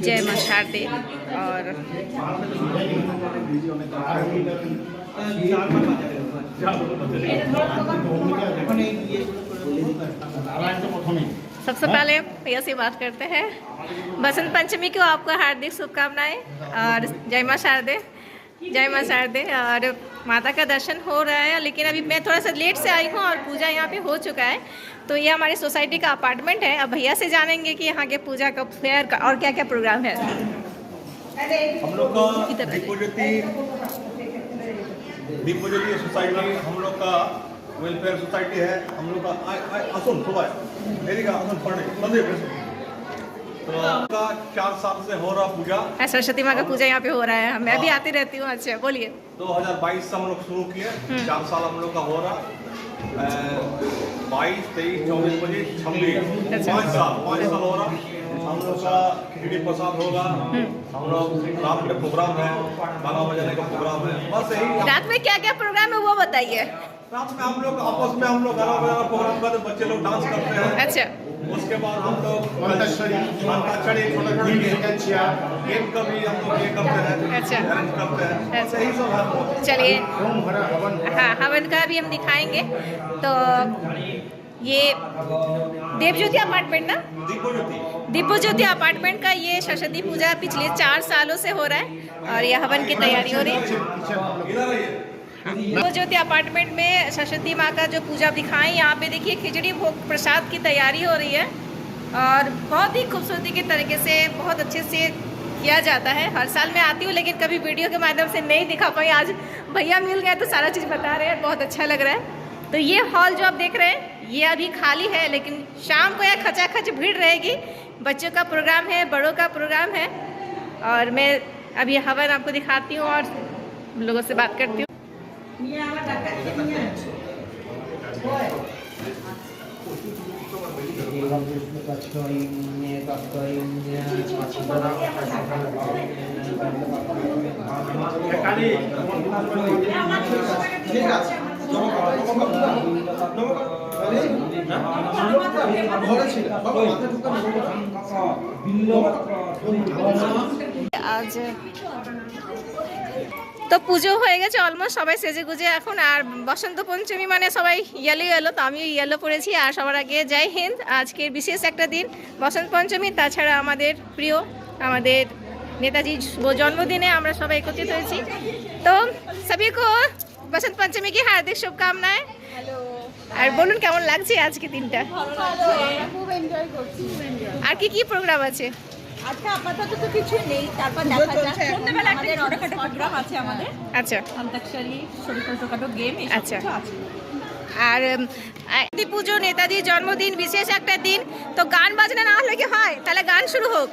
जय मां शारदे। और सबसे पहले भैया से बात करते हैं। बसंत पंचमी को आपको हार्दिक शुभकामनाएं और जय मां शारदे, जय मां शारदे। और माता का दर्शन हो रहा है, लेकिन अभी मैं थोड़ा सा लेट से आई हूँ और पूजा यहाँ पे हो चुका है। तो ये हमारी सोसाइटी का अपार्टमेंट है। अब भैया से जानेंगे कि यहाँ के पूजा का फेयर का और क्या क्या प्रोग्राम है। हम लोग का दीपो ज्योति सोसाइटी हम लोग का वेलफेयर सोसाइटी है। हम लोग का असुन सुबह मेरी का असुन पढ़ने तो का 4 साल से हो रहा पूजा। सरस्वती माँ का पूजा यहाँ पे हो रहा है, मैं भी आती रहती हूँ। अच्छा बोलिए। 2022 से हम लोग शुरू किए, 4 साल हम लोग का हो रहा। 22, 23, 24, 25, 26 5 साल हो रहा। हम लोग का खिचड़ी प्रसाद होगा। हम लोग रात में प्रोग्राम है, गाना बजाने का प्रोग्राम है। बस यही। रात में क्या क्या प्रोग्राम है वो बताइए। रात में हम लोग आपस में हम लोग गाना बजाना प्रोग्राम करते, बच्चे लोग डांस करते हैं। अच्छा। उसके बाद हम लोग अंताक्षरी गेम का भी हम लोग ये करते हैं। अच्छा। अरेंज करते हैं। अच्छा। यही सब है। चलिए, हाँ हवन का भी हम दिखाएंगे। तो ये देव ज्योति अपार्टमेंट ना, दीपो ज्योति अपार्टमेंट का ये सरस्वती पूजा पिछले 4 सालों से हो रहा है और ये हवन की तैयारी हो रही है। दीपो ज्योति अपार्टमेंट में सरस्वती माँ का जो पूजा दिखाएं, यहाँ पे देखिए खिचड़ी भोग प्रसाद की तैयारी हो रही है और बहुत ही खूबसूरती के तरीके से बहुत अच्छे से किया जाता है। हर साल मैं आती हूँ, लेकिन कभी वीडियो के माध्यम से नहीं दिखा पाई। आज भैया मिल गए तो सारा चीज़ बता रहे हैं, बहुत अच्छा लग रहा है। तो ये हॉल जो आप देख रहे हैं ये अभी खाली है, लेकिन शाम को यह खचाखच भीड़ रहेगी। बच्चों का प्रोग्राम है, बड़ों का प्रोग्राम है। और मैं अभी हवन आपको दिखाती हूँ और लोगों से बात करती हूँ। आज তো পুজো হয়ে গেছে অলমোস্ট, সবাই সেজে গুজে এখন। আর বসন্ত পঞ্চমী মানে সবাই ইয়েলো ইয়েলো, তো আমি ইয়েলো পরেছি। আর সবার আগে জয় হিন্দ। আজকের বিশেষ একটা দিন বসন্ত পঞ্চমী, তাছাড়া আমাদের প্রিয় আমাদের নেতাজি জন্মদিনে আমরা সবাই একত্রিত হয়েছি। তো সবাই কো বসন্ত পঞ্চমী কি হার্দিক শুভকামনায়। আর বলুন কেমন লাগছে আজকে দিনটা? খুব এনজয় করছি। আর কি কি প্রোগ্রাম আছে? আচ্ছা আপাতত তো কিছু নেই, তারপর দেখা যাক। সন্ধ্যাবেলা আমাদের ছোটখাটো প্রোগ্রাম আছে আমাদের। আচ্ছা। অন্তাক্ষরী, ছোটখাটো গেম এই আচ্ছা। সব আছে। আর পুজো, নেতাজির জন্মদিন, বিশেষ একটা দিন, তো গান বাজনা না হলে কি হয়? তাহলে গান শুরু হোক।